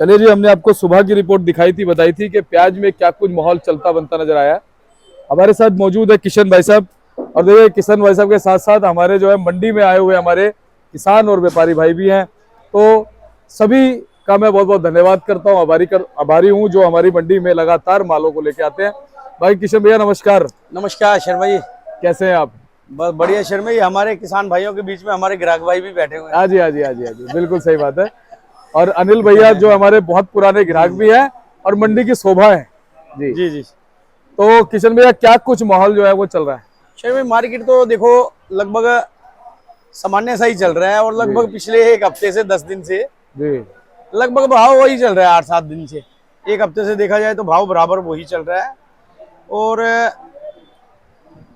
चलिए जी, हमने आपको सुबह की रिपोर्ट दिखाई थी, बताई थी कि प्याज में क्या कुछ माहौल चलता बनता नजर आया। हमारे साथ मौजूद है किशन भाई साहब। और देखिए, किशन भाई साहब के साथ साथ हमारे जो है मंडी में आए हुए हमारे किसान और व्यापारी भाई भी हैं। तो सभी का मैं बहुत बहुत धन्यवाद करता हूँ, आभारी हूँ जो हमारी मंडी में लगातार मालों को लेके आते हैं। भाई किशन भैया नमस्कार। नमस्कार शर्मा जी। कैसे हैं आप? बस बढ़िया शर्मा जी, हमारे किसान भाइयों के बीच में हमारे ग्राहक भाई भी बैठे हुए हैं। हाँ जी, हाँ जी, हाँ जी, हाँ जी, बिल्कुल सही बात है। और अनिल भैया जो हमारे बहुत पुराने ग्राहक भी हैं और मंडी की शोभा है जी। जी जी। तो किशन भैया, क्या कुछ माहौल जो है वो चल रहा है? शर्मा जी, मार्केट तो देखो लगभग सामान्य सा ही चल रहा है और जी लगभग पिछले एक हफ्ते से 10 दिन से जी लगभग भाव वही चल रहा है। 8-7 दिन से, एक हफ्ते से देखा जाए तो भाव बराबर वही चल रहा है। और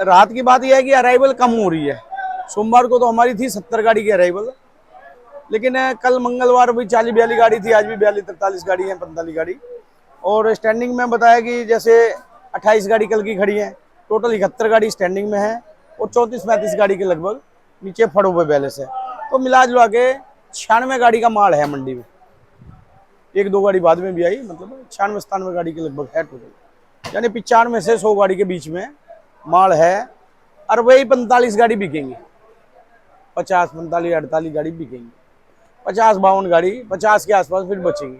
रात की बात यह है कि अराइवल कम हो रही है। सोमवार को तो हमारी थी 70 गाड़ी की अराइवल, लेकिन कल मंगलवार भी 40-42 गाड़ी थी, आज भी 42-43 गाड़ी है, 45 गाड़ी। और स्टैंडिंग में बताया कि जैसे 28 गाड़ी कल की खड़ी है, टोटल 71 गाड़ी स्टैंडिंग में है और 34-35 गाड़ी के लगभग नीचे फड़ों पे बैलेंस है। तो मिला जुला के 96 गाड़ी का माल है मंडी में। एक दो गाड़ी बाद में भी आई, मतलब 96-97 गाड़ी के लगभग है टोटल, यानी 95 से 100 गाड़ी के बीच में माल है। और वही 45 गाड़ी बिकेंगी, 50-45-48 गाड़ी बिकेंगी। 50-52 गाड़ी 50 के आसपास फिर बचेंगी।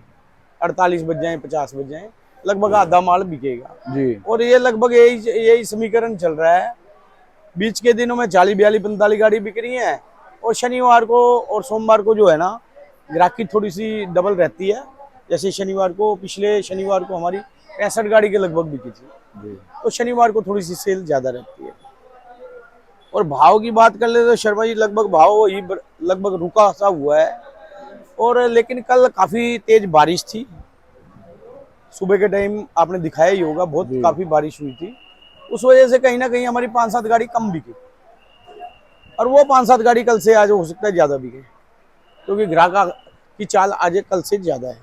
48 बच जाए, 50 बच जाए, लगभग आधा माल बिकेगा। जी और ये लगभग यही यही समीकरण चल रहा है। बीच के दिनों में 40-42-45 गाड़ी बिक रही है और शनिवार को और सोमवार को जो है ना, ग्राहकी थोड़ी सी डबल रहती है। जैसे शनिवार को, पिछले शनिवार को हमारी 65 गाड़ी के लगभग बिकी थी, जी तो शनिवार को थोड़ी सी सेल ज्यादा रहती है। और भाव की बात कर ले तो शर्मा जी, लगभग भाव वही लगभग रुका सा हुआ है। और लेकिन कल काफी तेज बारिश थी, सुबह के टाइम आपने दिखाया ही होगा, बहुत जी काफी बारिश हुई थी। उस वजह से कहीं ना कहीं हमारी 5-7 गाड़ी कम बिकी। और वो 5-7 गाड़ी कल से आज हो सकता है ज्यादा बिके, क्योंकि ग्राहक की चाल आज कल से ज्यादा है।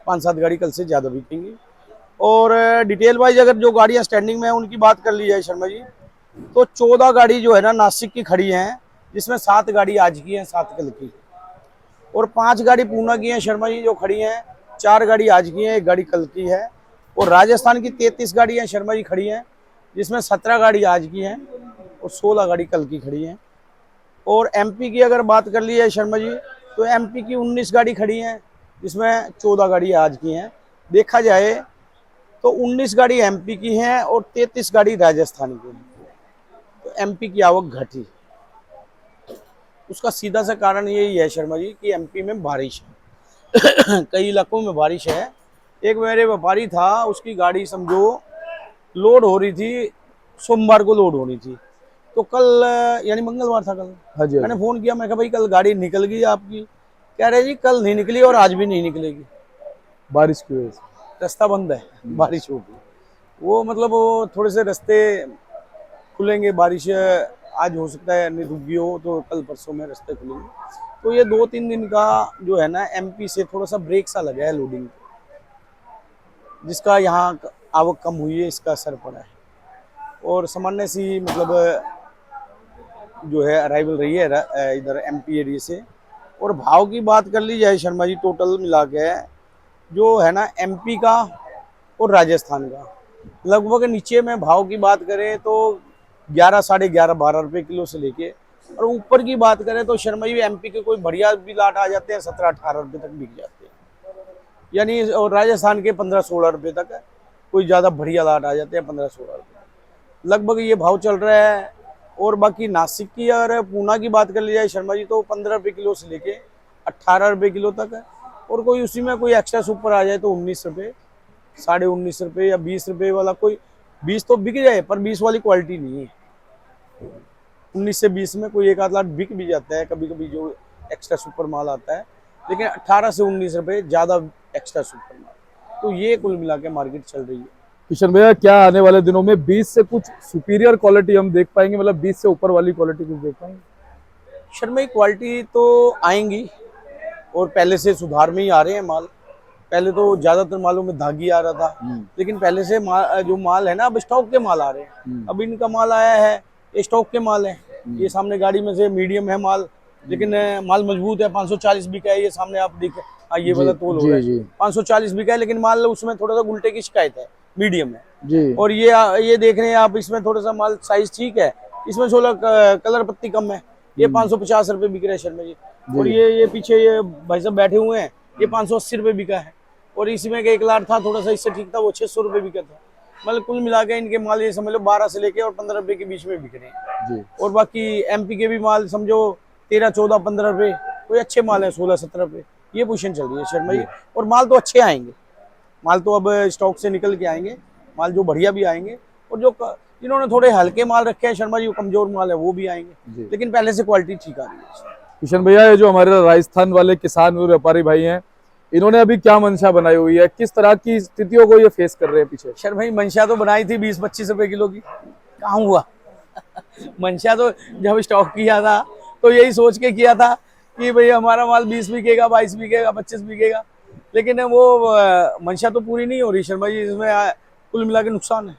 5-7 गाड़ी कल से ज्यादा बिकेंगी। और डिटेल वाइज अगर जो गाड़ियां स्टैंडिंग में है उनकी बात कर ली जाए शर्मा जी, तो 14 गाड़ी जो है ना नासिक की खड़ी हैं, जिसमें 7 गाड़ी आज की हैं, 7 कल की। और 5 गाड़ी पूना की हैं शर्मा जी जो खड़ी हैं। 4 गाड़ी आज की हैं, 1 गाड़ी कल की है। और राजस्थान की 33 गाड़ी हैं शर्मा जी खड़ी हैं, जिसमें 17 गाड़ी आज की हैं और 16 गाड़ी कल की खड़ी हैं। और एमपी की अगर बात कर ली है शर्मा जी, तो एमपी की 19 गाड़ी खड़ी हैं, जिसमें 14 गाड़ी आज की हैं। देखा जाए तो 19 गाड़ी एमपी की हैं और 33 गाड़ी राजस्थान की हैं। तो एमपी की आवक घटी, उसका सीधा सा कारण यही है शर्मा जी कि एमपी में बारिश है। कई इलाकों में बारिश है। एक मेरे व्यापारी था, उसकी गाड़ी समझो लोड हो रही थी, सोमवार को लोड होनी थी, तो कल यानी मंगलवार था कल, हाँ जी, हाँ मैंने जी। फोन किया, मैं कहा भाई कल गाड़ी निकल गई आपकी? कह रहे जी कल नहीं निकली और आज भी नहीं निकलेगी, बारिश की वजह से। रास्ता बंद है, बारिश होगी। वो मतलब वो थोड़े से रास्ते खुलेंगे, बारिश आज हो सकता है नहीं रुकी हो, तो कल परसों में रास्ते खुलेंगे। तो ये 2-3 दिन का जो है ना, एमपी से थोड़ा सा ब्रेक सा लगा है लोडिंग, जिसका यहाँ आवक कम हुई है, इसका असर पड़ा है। और सामान्य सी मतलब जो है अराइवल रही है इधर एमपी एरिया से। और भाव की बात कर ली जाए शर्मा जी, टोटल मिला के जो है ना एमपी का और राजस्थान का लगभग नीचे में भाव की बात करें तो 11, साढ़े 11, 12 रुपये किलो से लेके, और ऊपर की बात करें तो शर्मा जी एमपी के कोई बढ़िया भी लाट आ जाते हैं, 17-18 रुपये तक बिक जाते हैं। यानी और राजस्थान के 15-16 रुपये तक है, कोई ज़्यादा बढ़िया लाट आ जाते हैं 15-16 रुपये, लगभग ये भाव चल रहा है। और बाकी नासिक की और पूना की बात कर ली जाए शर्मा जी, तो 15 रुपये किलो से लेके 18 रुपये किलो तक है। और कोई उसी में कोई एक्स्ट्रा सुपर आ जाए तो 19 रुपये, साढ़े 19 रुपये या 20 रुपये वाला, कोई 20 तो बिक जाए पर 20 वाली क्वालिटी नहीं है। 19 से 20 में कोई एक आध लाख बिक भी जाता है कभी कभी, जो एक्स्ट्रा सुपर माल आता है। लेकिन 18 से 19 रुपये ज़्यादा एक्स्ट्रा सुपर माल। तो ये कुल मिला के मार्केट चल रही है। किशन भैया, क्या आने वाले दिनों में 20 से कुछ सुपीरियर क्वालिटी हम देख पाएंगे, मतलब 20 से ऊपर वाली क्वालिटी कुछ देख पाएंगे? शर्मा क्वालिटी तो आएंगी और पहले से सुधार में ही आ रहे हैं माल। पहले तो ज्यादातर मालों में धागी आ रहा था, लेकिन पहले से जो माल है ना, अब स्टॉक के माल आ रहे हैं। अब इनका माल आया है, ये स्टॉक के माल है। ये सामने गाड़ी में से मीडियम है माल, लेकिन माल मजबूत है। 540 बिका है, ये सामने आप देखें। ये वाला तोल हो रहा है, जी 540 बिका है, लेकिन माल उसमें थोड़ा सा उल्टे की शिकायत है, मीडियम है। जी और ये देख रहे हैं आप, इसमें थोड़ा सा माल साइज ठीक है, इसमें 16 कलर पत्ती कम है। ये 550 रुपये बिक रहा है शर्मा जी। और जी ये पीछे ये भाई साहब बैठे हुए हैं, ये 580 रुपये बिका है। और इसमें एक लाट था थोड़ा सा इससे ठीक था, वो 600 रुपये बिका था। मतलब कुल मिला के इनके माल ये समझ लो 12 से लेके और 15 रुपये के बीच में बिक रहे हैं। जी और बाकी एमपी के भी माल समझो 13, 14, 15 रुपये, कोई अच्छे माल है 16, 17 रुपये, ये पोजीशन चल रही है शर्मा जी। और माल तो अच्छे आएंगे, माल तो अब स्टॉक से निकल के आएंगे, माल जो बढ़िया भी आएंगे। और जो जिन्होंने थोड़े हल्के माल रखे हैं शर्मा जी, वो कमजोर माल है, वो भी आएंगे, लेकिन पहले से क्वालिटी ठीक आ रही है। किशन भैया, ये जो हमारे राजस्थान वाले किसान और व्यापारी भाई हैं, इन्होंने अभी क्या मंशा बनाई हुई है, किस तरह की स्थितियों को ये फेस कर रहे हैं पीछे? शर्मा भाई मंशा तो बनाई थी 20-25 रुपए किलो की, कहाँ हुआ। मंशा तो जब स्टॉक किया था तो यही सोच के किया था कि भाई हमारा माल 20 बिकेगा, 22 बिकेगा, 25 बिकेगा, लेकिन वो मंशा तो पूरी नहीं हो रही शर्मा जी। इसमें कुल मिला के नुकसान है।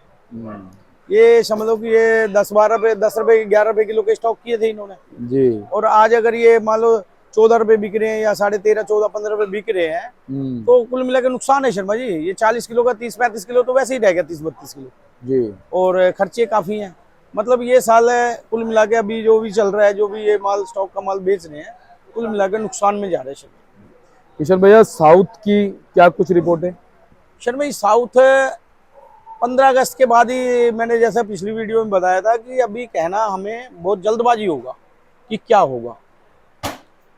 ये समझ लो कि ये 10-12 रुपए, 10 रुपए, 11 रुपए किलो के स्टॉक किए थे इन्होंने जी। और आज अगर ये मान लो 14 रुपए बिक रहे हैं या 13.5, 14, 15 रुपए बिक रहे हैं, तो कुल मिला के नुकसान है शर्मा जी। ये 40 किलो का 30-35 किलो तो वैसे ही रह गया, 30-32 किलो जी। और खर्चे काफी हैं। मतलब ये साल है कुल मिला के, अभी जो भी चल रहा है, जो भी ये माल स्टॉक का माल बेच रहे हैं, कुल मिला के नुकसान में जा रहे हैं शर्मा। किशन भैया, साउथ की क्या कुछ रिपोर्ट है? शर्मा जी साउथ 15 अगस्त के बाद ही, मैंने जैसा पिछली वीडियो में बताया था कि अभी कहना हमें बहुत जल्दबाजी होगा कि क्या होगा,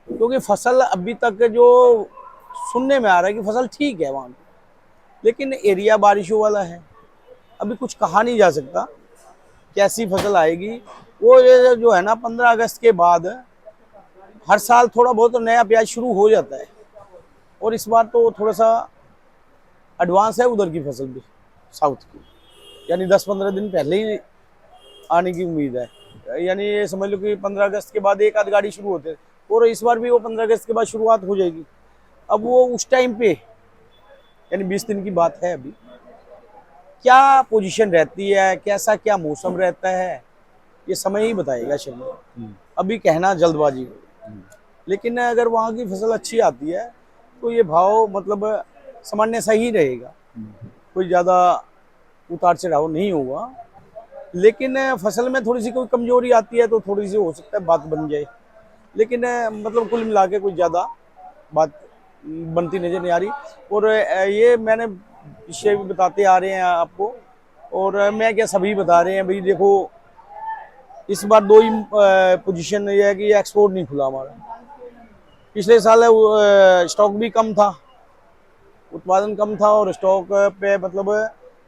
क्योंकि फसल अभी तक जो सुनने में आ रहा है कि फसल ठीक है वहाँ, लेकिन एरिया बारिशों वाला है, अभी कुछ कहा नहीं जा सकता कैसी फसल आएगी। वो ये जो है ना 15 अगस्त के बाद हर साल थोड़ा बहुत नया प्याज शुरू हो जाता है, और इस बार तो थोड़ा सा एडवांस है उधर की फसल भी, साउथ की, यानी 10-15 दिन पहले ही आने की उम्मीद है। यानी ये समझ लो कि 15 अगस्त के बाद एक आध गाड़ी शुरू होते हैं, और इस बार भी वो 15 अगस्त के बाद शुरुआत हो जाएगी। अब वो उस टाइम पे, यानी 20 दिन की बात है, अभी क्या पोजीशन रहती है, कैसा क्या मौसम रहता है, ये समय ही बताएगा शर्मा। अभी कहना जल्दबाजी हो, लेकिन अगर वहाँ की फसल अच्छी आती है तो ये भाव मतलब सामान्य सही रहेगा, कोई ज़्यादा उतार चढ़ाव नहीं होगा। लेकिन फसल में थोड़ी सी कोई कमजोरी आती है तो थोड़ी सी हो सकता है बात बन जाए, लेकिन मतलब कुल मिला के कुछ ज़्यादा बात बनती नजर नहीं आ रही। और ये मैंने पिछले भी बताते आ रहे हैं आपको, और मैं क्या सभी बता रहे हैं भाई, देखो इस बार दो ही पोजीशन ये है कि एक्सपोर्ट नहीं खुला हमारा। पिछले साल स्टॉक भी कम था, उत्पादन कम था, और स्टॉक पे मतलब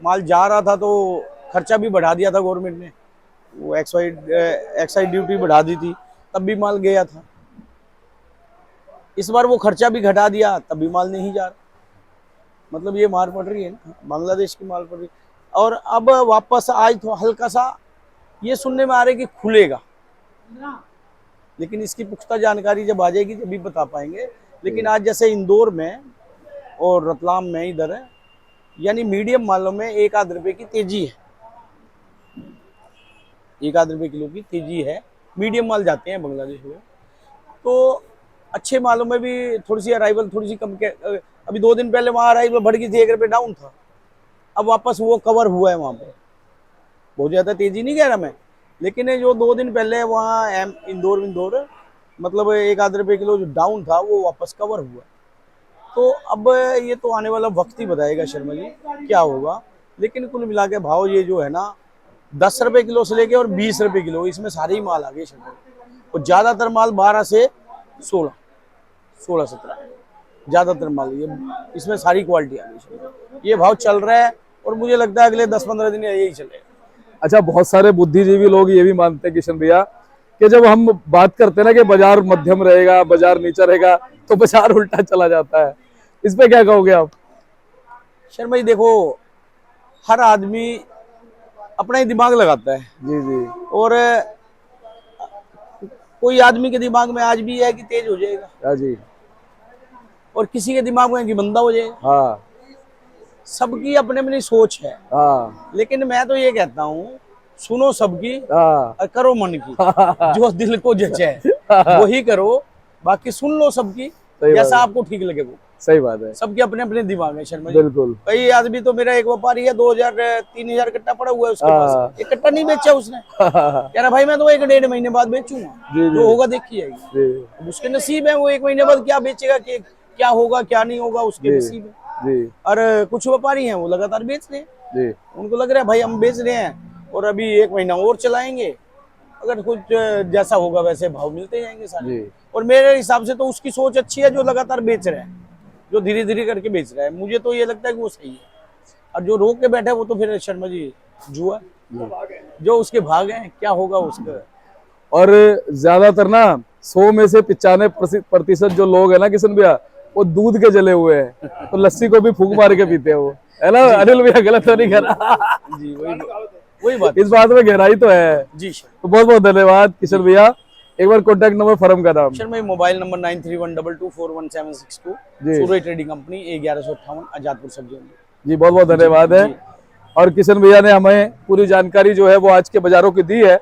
माल जा रहा था तो खर्चा भी बढ़ा दिया था गवर्नमेंट ने, वो एक्साइड ड्यूटी बढ़ा दी थी, तब भी माल गया था। इस बार वो खर्चा भी घटा दिया, तब भी माल नहीं जा रहा। मतलब ये मार पड़ रही है ना, बांग्लादेश की माल पड़ रही है। और अब वापस आज तो हल्का सा ये सुनने में आ रहा है कि खुलेगा, लेकिन इसकी पुख्ता जानकारी जब आ जाएगी तभी बता पाएंगे। लेकिन आज जैसे इंदौर में और रतलाम में इधर है, यानी मीडियम मालों में 1-8 रुपए की तेजी है, 1-8 रुपए किलो की तेजी है, मीडियम माल जाते हैं बांग्लादेश में। तो अच्छे मालों में भी थोड़ी सी अराइवल थोड़ी सी कम के, अभी 2 दिन पहले वहाँ अराइवल बढ़ गई थी, 1 रुपये डाउन था, अब वापस वो कवर हुआ है वहाँ पे। बहुत ज़्यादा तेजी नहीं कह रहा मैं, लेकिन जो 2 दिन पहले वहाँ इंदौर मतलब 1-8 रुपए किलो जो डाउन था वो वापस कवर हुआ। तो अब ये तो आने वाला वक्त ही बताएगा शर्मा जी क्या होगा। लेकिन कुल मिला के भाव ये जो है ना 10 रुपए किलो से लेके और 20 रुपए किलो, इसमें सारे ही माल आ गए शर्मा जी। और ज़्यादातर माल 12 से 16, 17 ज़्यादातर माल, ये इसमें सारी क्वालिटी आ गई। ये भाव चल रहा है और मुझे लगता है अगले 10-15 दिन यही चलेगा। अच्छा, बहुत सारे बुद्धिजीवी लोग ये भी मानते हैं किशन भैया कि जब हम बात करते हैं ना कि बाजार मध्यम रहेगा, बाजार नीचा रहेगा, तो बाजार उल्टा चला जाता है, इस पे क्या कहोगे आप? शर्मा जी देखो, हर आदमी अपना ही दिमाग लगाता है जी जी। और कोई आदमी के दिमाग में आज भी है कि तेज हो जाएगा, हाँ जी। और किसी के दिमाग में कि मंदा हो जाएगा। हाँ सबकी अपनी अपनी सोच है। हाँ लेकिन मैं तो ये कहता हूँ, सुनो सबकी हाँ और करो मन की, जो दिल को जचे। वही करो, बाकी सुन लो सबकी, सही बात जैसा है। आपको ठीक लगे वो। सही बात है, सबके अपने अपने दिमाग है शर्मा जी। बिल्कुल। कई आदमी तो, मेरा एक व्यापारी है, 2000-3000 कट्टा पड़ा हुआ है उसके हाँ। पास, एक कट्टा नहीं बेचा उसने। कह रहा भाई मैं तो 1-1.5 महीने बाद बेचूंगा, जी, जी। जो होगा देखी जाएगी। जी अब उसके नसीब है, वो 1 महीने बाद क्या बेचेगा, कि क्या होगा क्या नहीं होगा, उसके जी नसीब है। जी और कुछ व्यापारी हैं वो लगातार बेच रहे हैं, जी उनको लग रहा है भाई हम बेच रहे हैं और अभी 1 महीना और चलाएंगे, अगर कुछ जैसा होगा वैसे भाव मिलते जाएंगे सारे। जी और मेरे हिसाब से तो उसकी सोच अच्छी है जो लगातार बेच रहा है, जो धीरे धीरे करके बेच रहा है, मुझे तो ये लगता है कि वो सही है। और जो रोक के बैठा है वो तो फिर शर्मा जी जुआ है। जो उसके भाग हैं, क्या होगा उसका। और ज्यादातर ना 100 में से 95% जो लोग है ना किशन भैया, वो दूध के जले हुए हैं, तो लस्सी को भी फूंक मार के पीते हैं वो, है ना अनिल भैया? गलत तो नहीं कर रहा? जी वही बात इस बात में गहराई तो है। जी सर। तो बहुत बहुत धन्यवाद किशन भैया। एक बार कॉन्टैक्ट नंबर, फर्म का नाम। सर, मेरा मोबाइल नंबर 9312241762, जी सूर्य ट्रेडिंग कंपनी, A1158, आजादपुर सब्जी मंडी। जी, बहुत बहुत धन्यवाद है। जी। और किशन भैया ने हमें पूरी जानकारी जो है वो आज के बाजारों की दी है।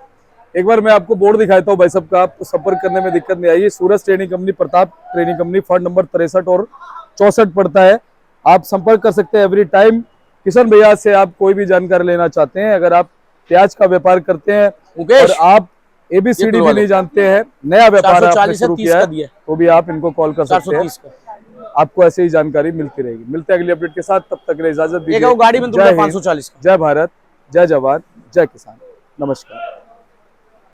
एक बार मैं आपको बोर्ड दिखाता हूँ भाई साहब का, आपको संपर्क करने में दिक्कत नहीं आएगी। Suraj trading company, Pratap trading company, fund number 63 और 64 पड़ता है। आप संपर्क कर सकते हैं एवरी टाइम। किशन भैया से आप कोई भी जानकारी लेना चाहते हैं, अगर आप प्याज का व्यापार करते हैं और आप ABCD भी नहीं जानते हैं, नया व्यापार आपने शुरू किया है, तो भी आप इनको कॉल कर सकते हैं, 430 का। आपको ऐसे ही जानकारी मिलती रहेगी। मिलते हैं अगली अपडेट के साथ, तब तक के लिए इजाजत एक दीजिए। वो गाड़ी में जय तुमने हिंद, 540 का। जय भारत, जय जवान, जय किसान। नमस्कार।